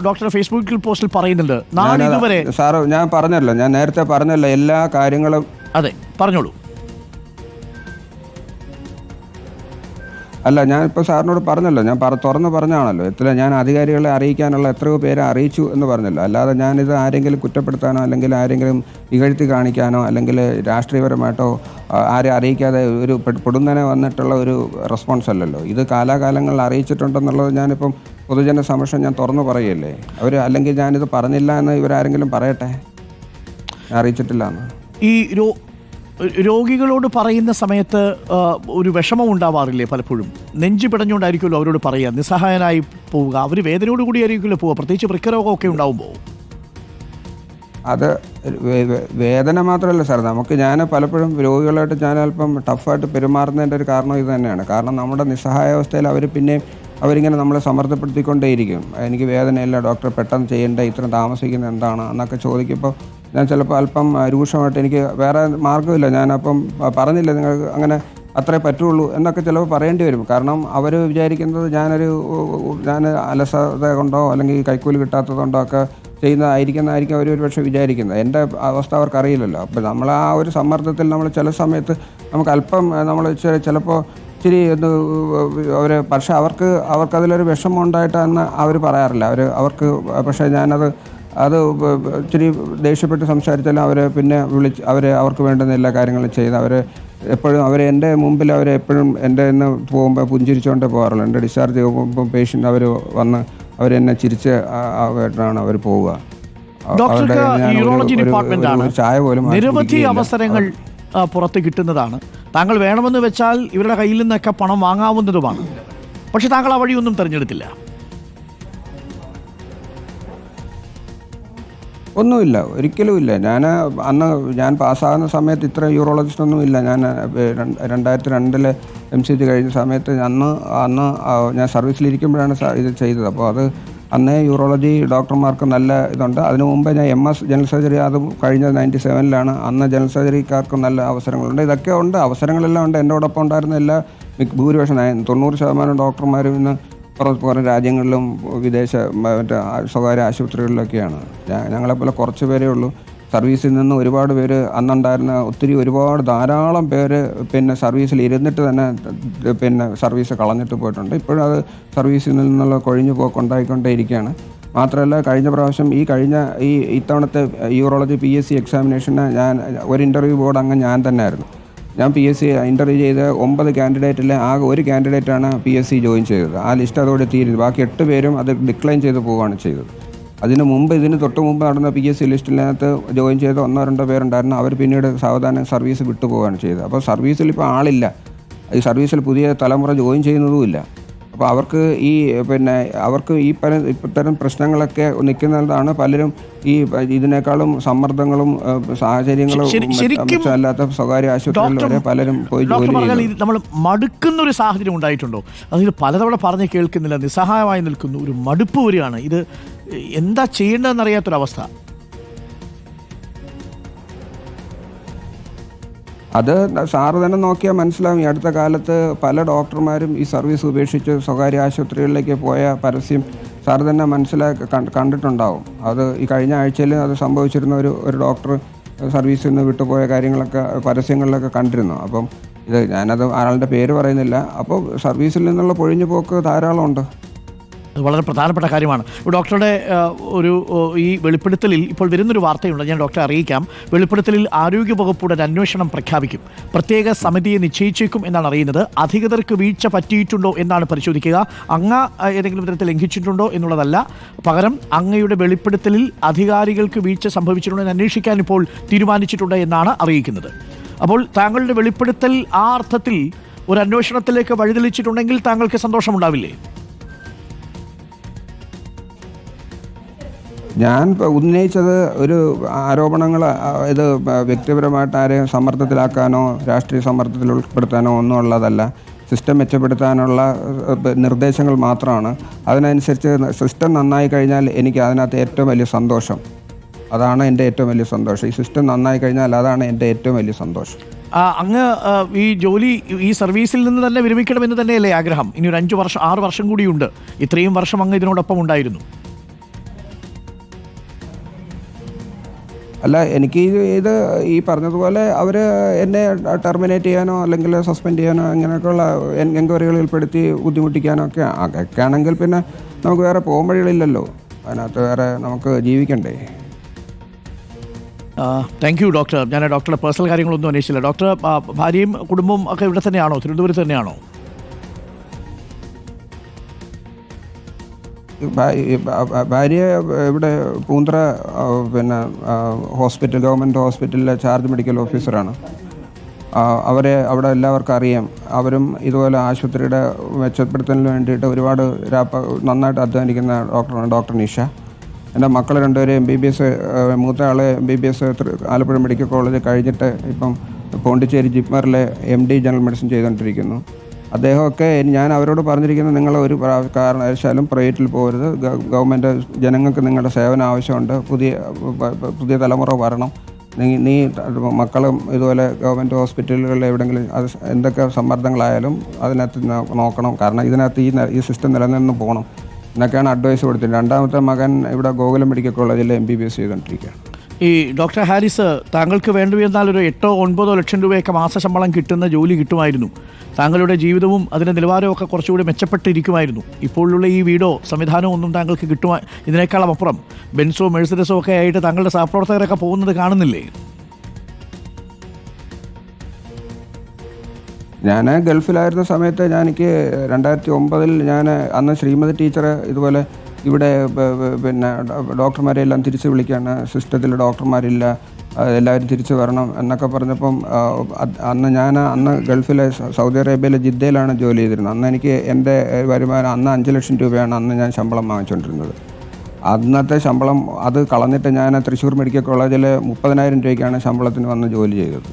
Doctor ഫേസ്ബുക്കിൽ പോസ്റ്റിൽ പറയുന്നുണ്ട് ഇതുവരെ. സാറ് ഞാൻ പറഞ്ഞല്ലോ, ഞാൻ നേരത്തെ പറഞ്ഞല്ലോ എല്ലാ കാര്യങ്ങളും. അതെ, പറഞ്ഞോളൂ. അല്ല, ഞാൻ ഇപ്പോൾ സാറിനോട് പറഞ്ഞല്ലോ, ഞാൻ തുറന്ന് പറഞ്ഞാണല്ലോ. ഞാൻ അധികാരികളെ അറിയിക്കാനുള്ള എത്രയോ പേരെ അറിയിച്ചു എന്ന് പറഞ്ഞല്ലോ. അല്ലാതെ ഞാനിത് ആരെങ്കിലും കുറ്റപ്പെടുത്താനോ അല്ലെങ്കിൽ ആരെങ്കിലും ഇകഴ്ത്തി കാണിക്കാനോ അല്ലെങ്കിൽ രാഷ്ട്രീയപരമായിട്ടോ ആരെ അറിയിക്കാതെ ഒരു പൊടുന്നനെ വന്നിട്ടുള്ള ഒരു റെസ്പോൺസ് അല്ലല്ലോ ഇത്. കാലാകാലങ്ങളിൽ അറിയിച്ചിട്ടുണ്ടെന്നുള്ളത് ഞാനിപ്പം പൊതുജന സമക്ഷം ഞാൻ തുറന്നു പറയല്ലേ. അല്ലെങ്കിൽ ഞാനിത് പറഞ്ഞില്ല എന്ന് ഇവരാരെങ്കിലും പറയട്ടെ, അറിയിച്ചിട്ടില്ല എന്ന്. ഈ രോഗികളോട് പറയുന്ന സമയത്ത് ഒരു വിഷമം ഉണ്ടാവാറില്ലേ? പലപ്പോഴും നെഞ്ചു പിടഞ്ഞുകൊണ്ടായിരിക്കുമല്ലോ അവരോട് പറയുക, നിസ്സഹായനായി പോവുക. അവർ വേദനയോടുകൂടി ആയിരിക്കുമല്ലോ പോവുക, പ്രത്യേകിച്ച് വൃക്കരോഗമൊക്കെ ഉണ്ടാവുമ്പോൾ. അത് വേദന മാത്രമല്ല സാർ, ഞാൻ പലപ്പോഴും രോഗികളായിട്ട് ഞാൻ അല്പം ടഫായിട്ട് പെരുമാറുന്നതിൻ്റെ ഒരു കാരണം ഇത് തന്നെയാണ്. കാരണം നമ്മുടെ നിസ്സഹായാവസ്ഥയിൽ അവരിങ്ങനെ നമ്മളെ സമ്മർദ്ദപ്പെടുത്തിക്കൊണ്ടേയിരിക്കും. എനിക്ക് വേദനയില്ല ഡോക്ടർ, പെട്ടെന്ന് ചെയ്യേണ്ട, ഇത്ര താമസിക്കുന്നത് എന്താണ് എന്നൊക്കെ ചോദിക്കുമ്പോൾ ഞാൻ ചിലപ്പോൾ അല്പം രൂക്ഷമായിട്ട് എനിക്ക് വേറെ മാർഗ്ഗമില്ല, ഞാനപ്പം പറഞ്ഞില്ല നിങ്ങൾക്ക് അങ്ങനെ അത്രേ പറ്റുള്ളൂ എന്നൊക്കെ ചിലപ്പോൾ പറയേണ്ടി വരും. കാരണം അവർ വിചാരിക്കുന്നത് ഞാൻ അലസത കൊണ്ടോ അല്ലെങ്കിൽ കൈക്കൂലി കിട്ടാത്തതുകൊണ്ടോ ഒക്കെ ചെയ്യുന്നതായിരിക്കും അവർ ഒരുപക്ഷെ വിചാരിക്കുന്നത്. എൻ്റെ അവസ്ഥ അവർക്കറിയില്ലല്ലോ. അപ്പോൾ നമ്മൾ ആ ഒരു സമ്മർദ്ദത്തിൽ നമ്മൾ ചില സമയത്ത് നമുക്ക് അല്പം നമ്മൾ ചിലപ്പോൾ ഇച്ചിരി പക്ഷെ അവർക്കതിലൊരു വിഷമം ഉണ്ടായിട്ടെന്ന് അവർ പറയാറില്ല. അവർക്ക് പക്ഷേ അത് ഇച്ചിരി ദേഷ്യപ്പെട്ട് സംസാരിച്ചാലും അവരെ പിന്നെ അവർക്ക് വേണ്ടുന്ന എല്ലാ കാര്യങ്ങളും ചെയ്ത് എപ്പോഴും എൻ്റെ മുമ്പിൽ എപ്പോഴും എൻ്റെ നിന്ന് പോകുമ്പോൾ പുഞ്ചിരിച്ചുകൊണ്ടേ പോകാറുള്ളൂ. എൻ്റെ ഡിസ്ചാർജ് ചെയ്യുമ്പോൾ പേഷ്യൻ്റ് വന്ന് അവരെന്നെ ചിരിച്ച് ആയിട്ടാണ് അവർ പോവുക. ചായ പോലും നിരവധി അവസരങ്ങൾ പുറത്ത് കിട്ടുന്നതാണ്. താങ്കൾ വേണമെന്ന് വെച്ചാൽ ഇവരുടെ കയ്യിൽ നിന്നൊക്കെ പണം വാങ്ങാവുന്നതുമാണ്. പക്ഷെ താങ്കൾ ആ വഴിയൊന്നും തിരഞ്ഞെടുത്തില്ല. ഒന്നുമില്ല, ഒരിക്കലുമില്ല. ഞാൻ പാസ്സാകുന്ന സമയത്ത് ഇത്ര യൂറോളജിസ്റ്റൊന്നും ഇല്ല. ഞാൻ 2002 MCG കഴിഞ്ഞ സമയത്ത് അന്ന് ഞാൻ സർവീസിലിരിക്കുമ്പോഴാണ് ഇത് ചെയ്തത്. അപ്പോൾ അന്നേ യൂറോളജി ഡോക്ടർമാർക്ക് നല്ല ഇതുണ്ട്. അതിനു മുമ്പ് ഞാൻ MS ജനറൽ സർജറി, അത് കഴിഞ്ഞ 97 അന്ന് ജനറൽ സർജറിക്കാർക്ക് നല്ല അവസരങ്ങളുണ്ട്. ഇതൊക്കെ ഉണ്ട്, അവസരങ്ങളെല്ലാം ഉണ്ട്. എന്നോടൊപ്പം ഉണ്ടായിരുന്ന ഭൂരിപക്ഷം 90% ഡോക്ടർമാരും ഇന്ന് പുറം രാജ്യങ്ങളിലും സ്വകാര്യ ആശുപത്രികളിലൊക്കെയാണ്. ഞങ്ങളെപ്പോലെ കുറച്ച് പേരേ ഉള്ളൂ. സർവീസിൽ നിന്ന് ഒരുപാട് പേര് അന്നുണ്ടായിരുന്ന ധാരാളം പേര് സർവീസിൽ ഇരുന്നിട്ട് തന്നെ സർവീസ് കളഞ്ഞിട്ട് പോയിട്ടുണ്ട്. ഇപ്പോഴും അത് സർവീസിൽ നിന്നുള്ള കൊഴിഞ്ഞു പോക്കുണ്ടായിക്കൊണ്ടേയിരിക്കുകയാണ്. മാത്രമല്ല ഇത്തവണത്തെ യൂറോളജി PSC എക്സാമിനേഷന് ഒരു ഇൻ്റർവ്യൂ ബോർഡ് അംഗം ഞാൻ തന്നെ ആയിരുന്നു. ഞാൻ PSC ഇൻ്റർവ്യൂ ചെയ്ത് 9 കാൻഡിഡേറ്റിൽ ആകെ ഒരു കാൻഡിഡേറ്റാണ് PSC ജോയിൻ ചെയ്തത്. ആ ലിസ്റ്റ് അതോടെ തീരുന്നു. ബാക്കി 8 പേരും അത് ഡിക്ലൈൻ ചെയ്ത് പോവുകയാണ് ചെയ്തത്. ഇതിന് തൊട്ട് മുമ്പ് നടന്ന PSC ലിസ്റ്റിനകത്ത് ജോയിൻ ചെയ്ത 1-2 പേരുണ്ടായിരുന്നു. അവർ പിന്നീട് സാവധാനം സർവീസ് വിട്ടുപോവുകയാണ് ചെയ്തത്. അപ്പോൾ സർവീസിൽ ഇപ്പോൾ ആളില്ല. ഈ സർവീസിൽ പുതിയ തലമുറ ജോയിൻ ചെയ്യുന്നതുമില്ല. അപ്പോൾ അവർക്ക് ഇത്തരം പ്രശ്നങ്ങളൊക്കെ നിൽക്കുന്നതാണ്. പലരും ഇതിനേക്കാളും സമ്മർദ്ദങ്ങളും സാഹചര്യങ്ങളും അല്ലാത്ത സ്വകാര്യ ആശുപത്രികളിൽ വരെ പലരും പോയി ജോലി ചെയ്യുന്നു. നമ്മൾ മടുക്കുന്ന ഒരു സാഹചര്യം ഉണ്ടായിട്ടുണ്ടോ? അതിൽ പലതവണ പറഞ്ഞ് കേൾക്കുന്നില്ല, നിസ്സഹായമായി നിൽക്കുന്നു, ഒരു മടുപ്പ് വരികയാണ്. ഇത് എന്താ ചെയ്യേണ്ടതെന്നറിയാത്തൊരവസ്ഥ. അത് സാറ് തന്നെ നോക്കിയാൽ മനസ്സിലാവും. ഈ അടുത്ത കാലത്ത് പല ഡോക്ടർമാരും ഈ സർവീസ് ഉപേക്ഷിച്ച് സ്വകാര്യ ആശുപത്രികളിലേക്ക് പോയ പരസ്യം സാറ് തന്നെ കണ്ടിട്ടുണ്ടാവും. അത് ഈ കഴിഞ്ഞ ആഴ്ചയിൽ അത് സംഭവിച്ചിരുന്ന ഒരു ഡോക്ടർ സർവീസിൽ നിന്ന് വിട്ടുപോയ കാര്യങ്ങളൊക്കെ പരസ്യങ്ങളിലൊക്കെ കണ്ടിരുന്നു. അപ്പം ഞാനത് ആളുടെ പേര് പറയുന്നില്ല. അപ്പോൾ സർവീസിൽ നിന്നുള്ള പൊഴിഞ്ഞു പോക്ക് ധാരാളം ഉണ്ട്. അത് വളരെ പ്രധാനപ്പെട്ട കാര്യമാണ്. ഡോക്ടറുടെ ഈ വെളിപ്പെടുത്തലിൽ ഇപ്പോൾ വരുന്നൊരു വാർത്തയുണ്ട്, ഞാൻ ഡോക്ടറെ അറിയിക്കാം. വെളിപ്പെടുത്തലിൽ ആരോഗ്യവകുപ്പ് ഒരു അന്വേഷണം പ്രഖ്യാപിക്കും, പ്രത്യേക സമിതിയെ നിശ്ചയിച്ചേക്കും എന്നാണ് അറിയുന്നത്. അധികൃതർക്ക് വീഴ്ച പറ്റിയിട്ടുണ്ടോ എന്നാണ് പരിശോധിക്കുക. ഏതെങ്കിലും തരത്തിൽ ലംഘിച്ചിട്ടുണ്ടോ എന്നുള്ളതല്ല, പകരം അങ്ങയുടെ വെളിപ്പെടുത്തലിൽ അധികാരികൾക്ക് വീഴ്ച സംഭവിച്ചിട്ടുണ്ടോ എന്ന് അന്വേഷിക്കാൻ ഇപ്പോൾ തീരുമാനിച്ചിട്ടുണ്ട് എന്നാണ് അറിയിക്കുന്നത്. അപ്പോൾ താങ്കളുടെ വെളിപ്പെടുത്തൽ ആ അർത്ഥത്തിൽ ഒരു അന്വേഷണത്തിലേക്ക് വഴിതെളിച്ചിട്ടുണ്ടെങ്കിൽ താങ്കൾക്ക് സന്തോഷമുണ്ടാവില്ലേ? ഞാൻ ഉന്നയിച്ചത് ഒരു ആരോപണങ്ങൾ ഇത് വ്യക്തിപരമായിട്ട് ആരെയും സമ്മർദ്ദത്തിലാക്കാനോ രാഷ്ട്രീയ സമ്മർദ്ദത്തിൽ ഉൾപ്പെടുത്താനോ ഒന്നും ഉള്ളതല്ല. സിസ്റ്റം മെച്ചപ്പെടുത്താനുള്ള നിർദ്ദേശങ്ങൾ മാത്രമാണ്. അതിനനുസരിച്ച് സിസ്റ്റം നന്നായി കഴിഞ്ഞാൽ എനിക്ക് അതിനകത്ത് ഏറ്റവും വലിയ സന്തോഷം. അതാണ് എൻ്റെ ഏറ്റവും വലിയ സന്തോഷം. ഈ സിസ്റ്റം നന്നായി കഴിഞ്ഞാൽ അതാണ് എൻ്റെ ഏറ്റവും വലിയ സന്തോഷം. അങ്ങ് ഈ ജോലി ഈ സർവീസിൽ നിന്ന് തന്നെ വിരമിക്കണമെന്ന് തന്നെയല്ലേ ആഗ്രഹം? ഇനി ഒരു 5 വർഷം 6 വർഷം കൂടിയുണ്ട്. ഇത്രയും വർഷം അങ്ങ് ഇതിനോടൊപ്പം ഉണ്ടായിരുന്നു. അല്ല, എനിക്ക് ഇത് ഈ പറഞ്ഞതുപോലെ അവർ എന്നെ ടെർമിനേറ്റ് ചെയ്യാനോ അല്ലെങ്കിൽ സസ്പെൻഡ് ചെയ്യാനോ അങ്ങനെയൊക്കെയുള്ള എൻക്വയറികളിൽ ഉൾപ്പെടുത്തി ബുദ്ധിമുട്ടിക്കാനോ ഒക്കെ ആണെങ്കിൽ പിന്നെ നമുക്ക് വേറെ പോകാൻ വഴികളില്ലല്ലോ. അതിനകത്ത് വേറെ നമുക്ക് ജീവിക്കണ്ടേ. Thank you doctor. ഞാൻ ഡോക്ടറുടെ പേഴ്സണൽ കാര്യങ്ങളൊന്നും അന്വേഷിച്ചില്ല. ഡോക്ടർ ഭാര്യയും കുടുംബവും ഒക്കെ ഇവിടെ തന്നെയാണോ, തിരുവനന്തപുരത്ത് തന്നെയാണോ? ഭാര്യ ഇവിടെ പൂന്തറ പിന്നെ ഹോസ്പിറ്റൽ, ഗവൺമെൻറ് ഹോസ്പിറ്റലിലെ ചാർജ് മെഡിക്കൽ ഓഫീസറാണ്. അവരെ അവിടെ എല്ലാവർക്കും അറിയാം. അവരും ഇതുപോലെ ആശുപത്രിയുടെ മെച്ചപ്പെടുത്തലിന് വേണ്ടിയിട്ട് ഒരുപാട് നന്നായിട്ട് അധ്വാനിക്കുന്ന ഡോക്ടറാണ് ഡോക്ടർ നിഷ. എൻ്റെ മക്കൾ രണ്ടുപേരും MBBS, മൂത്ത ആൾ MBBS ആലപ്പുഴ മെഡിക്കൽ കോളേജ് കഴിഞ്ഞിട്ട് ഇപ്പം പോണ്ടിച്ചേരി ജിപ്മറിലെ MD ജനറൽ മെഡിസിൻ ചെയ്തുകൊണ്ടിരിക്കുന്നു. അദ്ദേഹമൊക്കെ ഞാൻ അവരോട് പറഞ്ഞിരിക്കുന്നത്, നിങ്ങൾ ഒരു കാരണവശാലും പ്രൈവറ്റിൽ പോകരുത്, ഗവൺമെൻറ് ജനങ്ങൾക്ക് നിങ്ങളുടെ സേവനം ആവശ്യമുണ്ട്, പുതിയ തലമുറ വരണം, നീ മക്കളും ഇതുപോലെ ഗവൺമെൻറ് ഹോസ്പിറ്റലുകളിൽ എവിടെയെങ്കിലും അത് എന്തൊക്കെ സമ്മർദ്ദങ്ങളായാലും അതിനകത്ത് നോക്കണം, കാരണം ഇതിനകത്ത് ഈ സിസ്റ്റം നിലനിന്ന് പോകണം എന്നൊക്കെയാണ് അഡ്വൈസ് കൊടുത്തത്. രണ്ടാമത്തെ മകൻ ഇവിടെ ഗോകുലം മെഡിക്കൽ കോളേജിൽ MBBS ചെയ്തുകൊണ്ടിരിക്കുകയാണ്. ഈ ഡോക്ടർ ഹാരിസ്, താങ്കൾക്ക് വേണ്ടിവന്നാൽ ഒരു 8-9 ലക്ഷം രൂപയൊക്കെ മാസശമ്പളം കിട്ടുന്ന ജോലി കിട്ടുമായിരുന്നു. താങ്കളുടെ ജീവിതവും അതിൻ്റെ നിലവാരവും ഒക്കെ കുറച്ചുകൂടി മെച്ചപ്പെട്ടിരിക്കുമായിരുന്നു. ഇപ്പോഴുള്ള ഈ വീടോ സംവിധാനമോ ഒന്നും താങ്കൾക്ക് ഇതിനേക്കാളും അപ്പുറം ബെൻസോ മെഴ്സിഡസോ ഒക്കെ ആയിട്ട് താങ്കളുടെ സഹപ്രവർത്തകരൊക്കെ പോകുന്നത് കാണുന്നില്ലേ? ഞാൻ ഗൾഫിലായിരുന്ന സമയത്ത് എനിക്ക് 2009 ഞാൻ അന്ന് ശ്രീമതി ടീച്ചർ ഇതുപോലെ ഇവിടെ പിന്നെ ഡോക്ടർമാരെല്ലാം തിരിച്ച് വിളിക്കുകയാണ്, സിസ്റ്റത്തിൽ ഡോക്ടർമാരില്ല, എല്ലാവരും തിരിച്ച് വരണം എന്നൊക്കെ പറഞ്ഞപ്പം അന്ന് ഗൾഫിലെ സൗദി അറേബ്യയിലെ ജിദ്ദയിലാണ് ജോലി ചെയ്തിരുന്നത്. അന്ന് എനിക്ക് എൻ്റെ വരുമാനം അന്ന് 5 ലക്ഷം രൂപയാണ് അന്ന് ഞാൻ ശമ്പളം വാങ്ങിച്ചുകൊണ്ടിരുന്നത്. അന്നത്തെ ശമ്പളം അത് കളഞ്ഞിട്ട് ഞാൻ തൃശ്ശൂർ മെഡിക്കൽ കോളേജിൽ 30,000 രൂപയ്ക്കാണ് ശമ്പളത്തിന് വന്ന് ജോലി ചെയ്തത്.